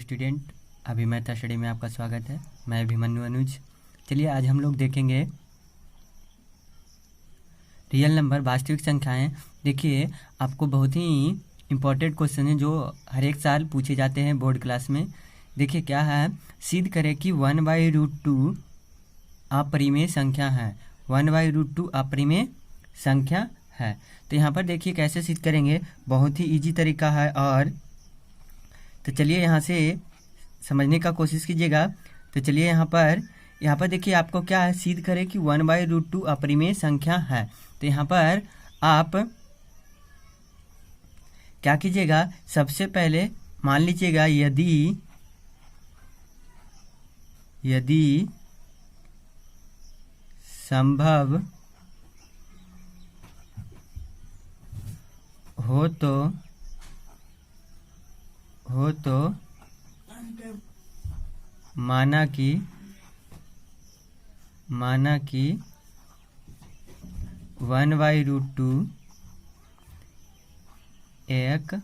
Student, Abhimanyu study में आपका स्वागत है। मैं अभिमन्यु अनुज। चलिए आज हम लोग देखेंगे रियल नंबर, वास्तविक संख्याएं। देखिए आपको बहुत ही इम्पोर्टेंट क्वेश्चन है जो हर एक साल पूछे जाते हैं बोर्ड क्लास में। देखिए क्या है, सिद्ध करें कि 1/√2 अपरिमेय संख्या है। 1/√2 अपरिमेय संख्या है। तो यहाँ पर देखिए कैसे सिद्ध करेंगे, बहुत ही इजी तरीका है। और तो चलिए यहाँ से समझने का कोशिश कीजिएगा। तो चलिए यहाँ पर देखिए आपको क्या है, सिद्ध करें कि 1/√2 अपरिमेय संख्या है। तो यहाँ पर आप क्या कीजिएगा, सबसे पहले मान लीजिएगा यदि संभव हो तो माना कि 1/√2 एक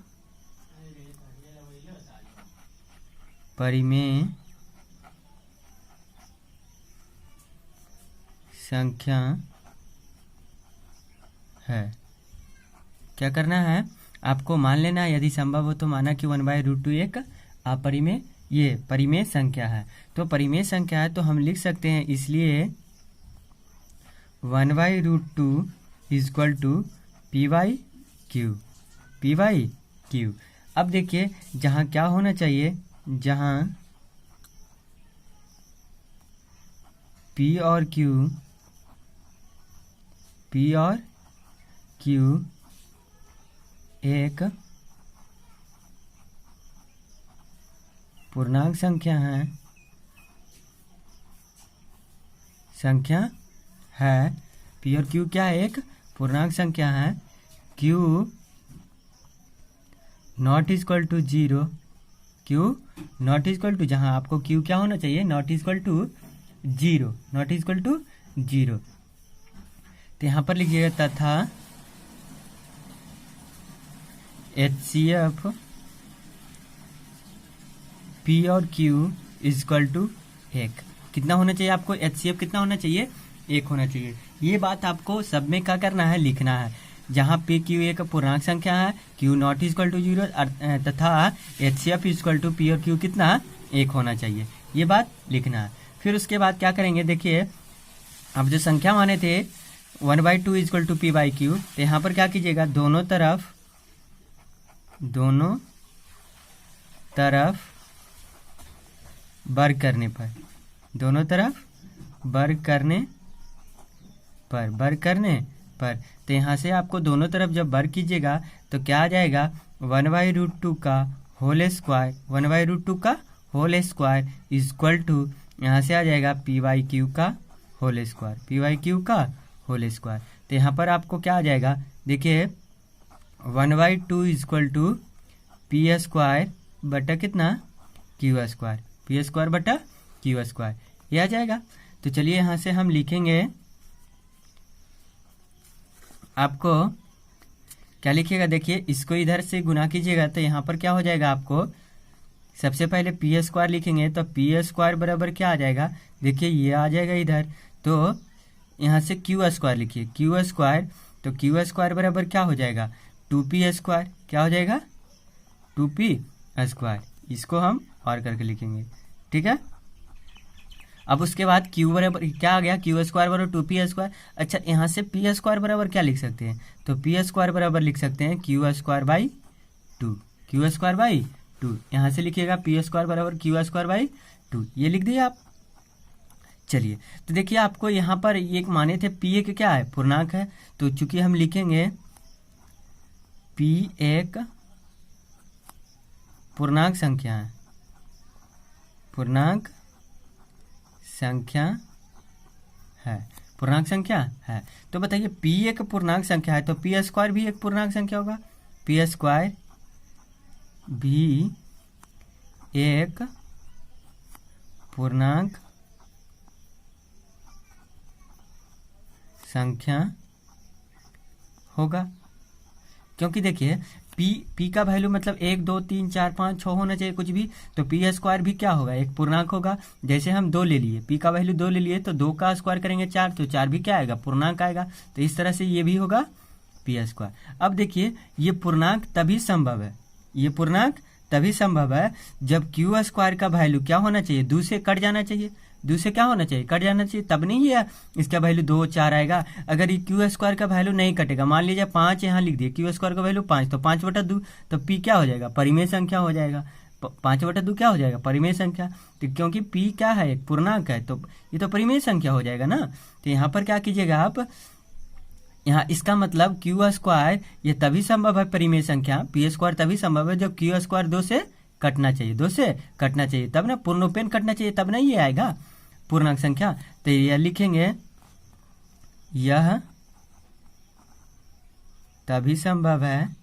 परिमेय संख्या है। क्या करना है आपको, मान लेना है यदि संभव हो तो माना कि 1/√2 एक अपरिमेय परिमेय संख्या है। तो परिमेय संख्या है तो हम लिख सकते हैं, इसलिए 1/√2 = p/q। अब देखिए जहाँ क्या होना चाहिए, जहाँ p और q एक पूर्णांक संख्या है। p और q क्या है, एक पूर्णांक संख्या है। q not equal to 0, q not equal to, जहाँ आपको q क्या होना चाहिए, नॉट इक्वल टू 0। तो यहाँ पर लिखिएगा तथा HCF P और Q = 1। कितना होना चाहिए आपको, HCF कितना होना चाहिए, 1 होना चाहिए। ये बात आपको सब में क्या करना है, लिखना है। जहाँ P Q एक पूर्णांक संख्या है, Q नॉट इक्वल टू 0 तथा HCF = P और Q कितना, 1 होना चाहिए। ये बात लिखना है। फिर उसके बाद क्या करेंगे, देखिए अब जो संख्या माने थे 1/2 = p/q, तो यहाँ पर क्या कीजिएगा, दोनों तरफ वर्ग करने पर तो यहाँ से आपको दोनों तरफ जब वर्ग कीजिएगा तो क्या आ जाएगा, 1/√2 का होल स्क्वायर = यहाँ से आ जाएगा p/q का होल स्क्वायर। तो यहाँ पर आपको क्या आ जाएगा, देखिए 1/2 = p² बटा कितना, q², p² बटा q², ये आ जाएगा। तो चलिए यहाँ से हम लिखेंगे, आपको क्या लिखिएगा, देखिए इसको इधर से गुना कीजिएगा तो यहाँ पर क्या हो जाएगा, आपको सबसे पहले p² लिखेंगे तो p² बराबर क्या आ जाएगा, देखिए ये आ जाएगा इधर। तो यहाँ से q² लिखिए, q², तो q² बराबर क्या हो जाएगा, 2p²। क्या हो जाएगा, 2p²। इसको हम और करके लिखेंगे, ठीक है। अब उसके बाद q बराबर क्या आ गया, q² बराबर 2p²। अच्छा यहाँ से p² बराबर क्या लिख सकते हैं, तो p² बराबर लिख सकते हैं q²/2। यहाँ से लिखिएगा p² बराबर q²/2, ये लिख दिए आप। चलिए तो देखिए आपको यहाँ पर एक माने थे p एक क्या है, पूर्णांक है। तो चूंकि हम लिखेंगे p एक पूर्णांक संख्या है। तो बताइए p एक पूर्णांक संख्या है तो p² भी एक पूर्णांक संख्या होगा, p² भी एक पूर्णांक संख्या होगा। क्योंकि देखिए पी का वैल्यू मतलब 1 2 3 4 5 6 होना चाहिए कुछ भी, तो पी स्क्वायर भी क्या होगा, एक पूर्णांक होगा। जैसे हम 2 ले लिए, पी का वैल्यू 2 ले लिए, तो 2 का स्क्वायर करेंगे 4, तो 4 भी क्या आएगा, पूर्णांक आएगा। तो इस तरह से ये भी होगा पी स्क्वायर। अब देखिए ये पूर्णांक तभी संभव है, ये पूर्णांक तभी संभव है जब क्यू स्क्वायर का वैल्यू क्या होना चाहिए, 2 से कट जाना चाहिए। 2 से क्या होना चाहिए, कट जाना चाहिए, तब नहीं है इसका वैल्यू 2 4 आएगा। अगर ये क्यू स्क्वायर का वैल्यू नहीं कटेगा, मान लीजिए 5 यहाँ लिख दिए, क्यू स्क्वायर का वैल्यू 5, तो 5/2, तो पी क्या हो जाएगा, परिमेय संख्या हो जाएगा। 5/2 क्या हो जाएगा, परिमेय संख्या। तो क्योंकि पी क्या है, एक पूर्णांक है, तो ये तो परिमेय संख्या हो जाएगा ना। तो यहाँ पर क्या कीजिएगा आप, यहाँ इसका मतलब क्यू स्क्वायर ये तभी संभव है, परिमेय संख्या पी स्क्वायर तभी संभव है जब क्यू स्क्वायर 2 से कटना चाहिए, 2 से कटना चाहिए, तब ना पूर्णोपेन कटना चाहिए, तब ना ये आएगा पूर्णांक संख्या। तो यह लिखेंगे, यह तभी संभव है,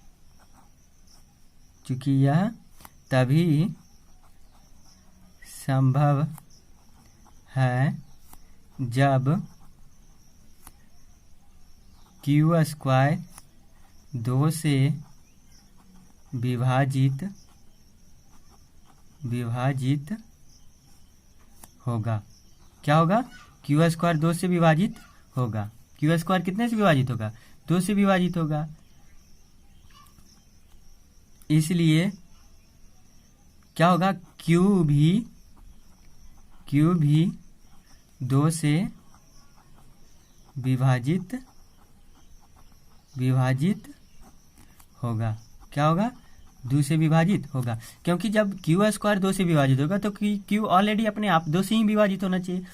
क्योंकि यह तभी संभव है जब क्यू स्क्वायर 2 से विभाजित होगा। क्या होगा, क्यू स्क्वायर 2 से विभाजित होगा। क्यू स्क्वायर कितने से विभाजित होगा, 2 से विभाजित होगा। इसलिए क्या होगा, क्यू भी 2 से विभाजित होगा। क्या होगा, 2 से विभाजित होगा, क्योंकि जब क्यू स्क्वायर 2 से विभाजित होगा तो क्यू ऑलरेडी अपने आप 2 से ही विभाजित होना चाहिए।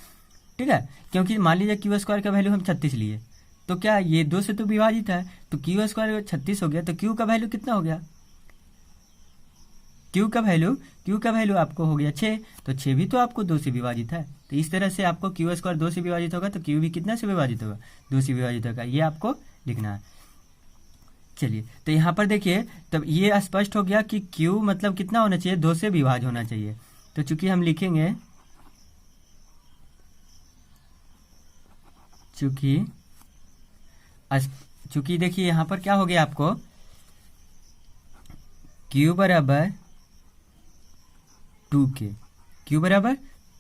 ठीक है, क्योंकि मान लीजिए क्यू स्क्वायर का वैल्यू हम 36 लिए, तो क्या ये 2 से तो विभाजित है, तो क्यू स्क्वायर 36 हो गया, तो क्यू का वैल्यू कितना हो गया, क्यू का वैल्यू आपको हो गया 6, तो 6 भी तो आपको 2 से विभाजित है। तो इस तरह से आपको क्यू स्क्वायर 2 से विभाजित होगा, तो क्यू भी कितना से विभाजित होगा, 2 से विभाजित होगा, ये आपको लिखना है। चलिए, तो यहाँ पर देखिए, तब ये स्पष्ट हो गया कि Q मतलब कितना होना चाहिए, 2 से विभाज्य होना चाहिए। तो चूंकि हम लिखेंगे, चूंकि देखिए यहाँ पर क्या हो गया आपको, Q बराबर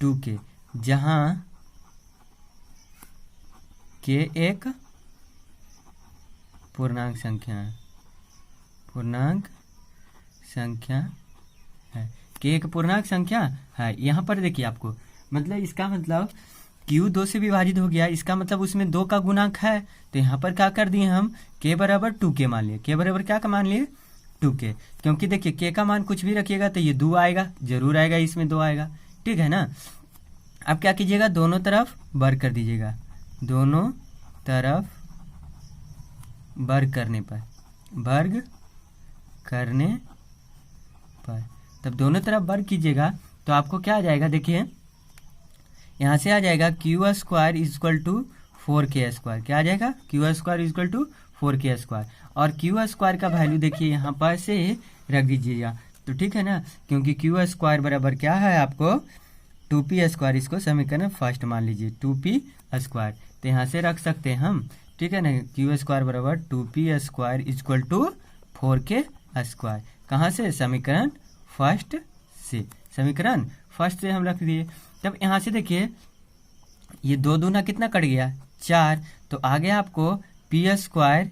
2K, जहां K एक पूर्णांक संख्या है, K एक पूर्णांक संख्या है। यहाँ पर देखिए आपको, मतलब इसका मतलब Q 2 से विभाजित हो गया, इसका मतलब उसमें 2 का गुणांक है। तो यहाँ पर क्या कर दिए हम, K बराबर 2K मान लिए, K बराबर क्या का मान लिए, 2K, क्योंकि देखिए K का मान कुछ भी रखिएगा तो ये 2 आएगा, जरूर आएगा, इसमें 2 आएगा। ठीक है ना। अब क्या कीजिएगा, दोनों तरफ वर्ग कर दीजिएगा, दोनों तरफ वर्ग करने पर तब दोनों तरफ वर्ग कीजिएगा तो आपको क्या आ जाएगा, देखिए यहाँ से आ जाएगा q square equal to 4K square. क्या आ जाएगा, q square equal to 4K square, और क्यू स्क्वायर का वैल्यू देखिए यहाँ पर से रख दीजिएगा। तो ठीक है ना, क्योंकि क्यू स्क्वायर बराबर क्या है आपको, 2P स्क्वायर, इसको समीकरण फर्स्ट मान लीजिए, 2P स्क्वायर, तो यहाँ से रख सकते हैं हम। ठीक है ना, क्यू स्क्वायर बराबर 2P square equal to 4K square, कहाँ से, समीकरण फर्स्ट से हम रख दिए। तब यहाँ से देखिए ये 2 दूना कितना कट गया, 4, तो आ गया आपको P square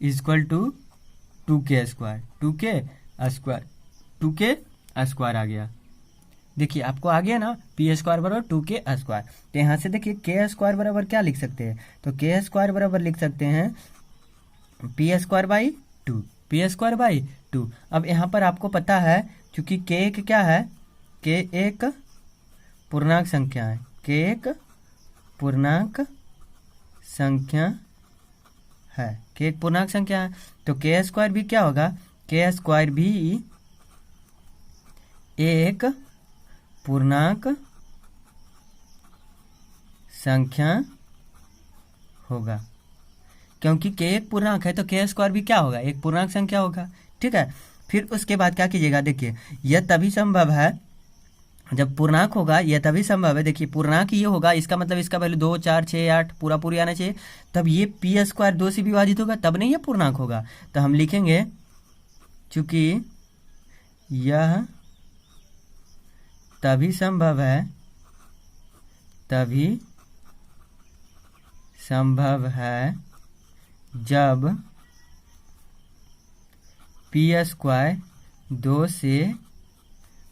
equal to 2K square आ गया। देखिए आपको आ गया ना, P स्क्वायर बराबर 2K स्क्वायर। तो यहाँ से देखिए K स्क्वायर बराबर क्या लिख सकते हैं, तो K स्क्वायर बराबर लिख सकते हैं P स्क्वायर बाई 2। अब यहाँ पर आपको पता है, क्योंकि K एक क्या है, K एक पूर्णांक संख्या है, K एक पूर्णांक संख्या है, तो K स्क्वायर भी क्या होगा, K स्क्वायर भी एक पूर्णांक संख्या होगा, क्योंकि K एक पूर्णांक है तो K स्क्वायर भी क्या होगा, एक पूर्णांक संख्या होगा। ठीक है, फिर उसके बाद क्या कीजिएगा, देखिए यह तभी संभव है जब पूर्णांक होगा यह तभी संभव है, देखिए पूर्णांक ये होगा, इसका मतलब इसका वैल्यू 2 4 6 8 पूरा पूरी आना चाहिए, तब ये पी स्क्वायर 2 से विभाजित होगा, तब नहीं ये पूर्णांक होगा। तो हम लिखेंगे चूंकि यह तभी संभव है, तभी संभव है जब पी स्क्वायर 2 से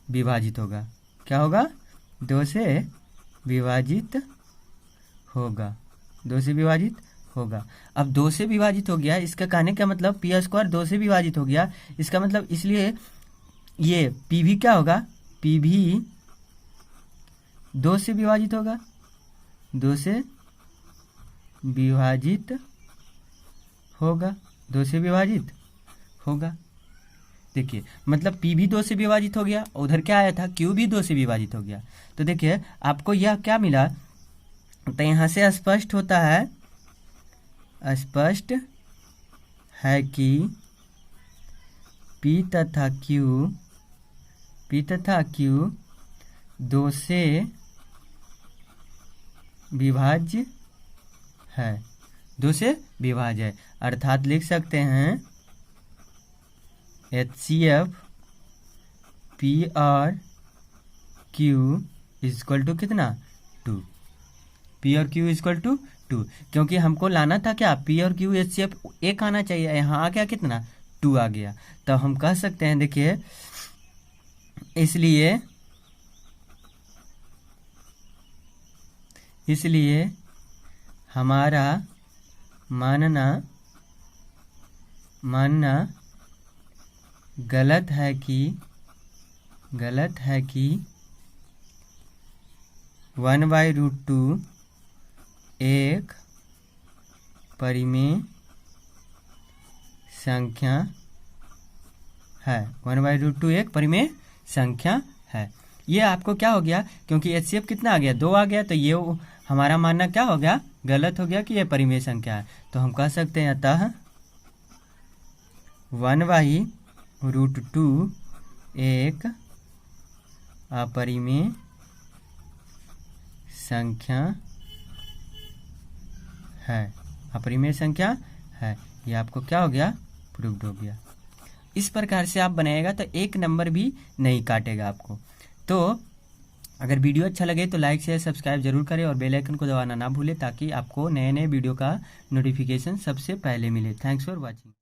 विभाजित होगा। क्या होगा? 2 से विभाजित होगा, 2 से विभाजित होगा। अब 2 से विभाजित हो गया, इसका कहने का मतलब पी स्क्वायर 2 से विभाजित हो गया, इसका मतलब इसलिए ये पी भी क्या होगा? पी भी 2 से विभाजित होगा, 2 से विभाजित होगा, 2 से विभाजित होगा। देखिए मतलब P भी 2 से विभाजित हो गया, उधर क्या आया था Q भी 2 से विभाजित हो गया। तो देखिए आपको यह क्या मिला, तो यहाँ से स्पष्ट होता है, स्पष्ट है कि P तथा Q 2 से विभाज्य है, 2 से विभाज्य है। अर्थात लिख सकते हैं HCF P और Q इक्वल टू कितना? 2। P और Q इक्वल टू 2, क्योंकि हमको लाना था क्या? P और Q HCF 1 आना चाहिए, यहाँ आ गया कितना? 2 आ गया। तो हम कह सकते हैं देखिए, इसलिए हमारा मानना गलत है कि 1/√2 एक परिमेय संख्या है, 1/√2 एक परिमेय संख्या है। ये आपको क्या हो गया, क्योंकि HCF कितना आ गया? 2 आ गया, तो ये हमारा मानना क्या हो गया? गलत हो गया कि यह परिमेय संख्या है। तो हम कह सकते हैं अतः 1/√2 एक अपरिमेय संख्या है, अपरिमेय संख्या है। ये आपको क्या हो गया? प्रूव्ड हो गया। इस प्रकार से आप बनाएगा तो एक नंबर भी नहीं काटेगा आपको। तो अगर वीडियो अच्छा लगे तो लाइक शेयर सब्सक्राइब जरूर करें और बेल आइकन को दबाना ना भूलें, ताकि आपको नए नए वीडियो का नोटिफिकेशन सबसे पहले मिले। Thanks for watching.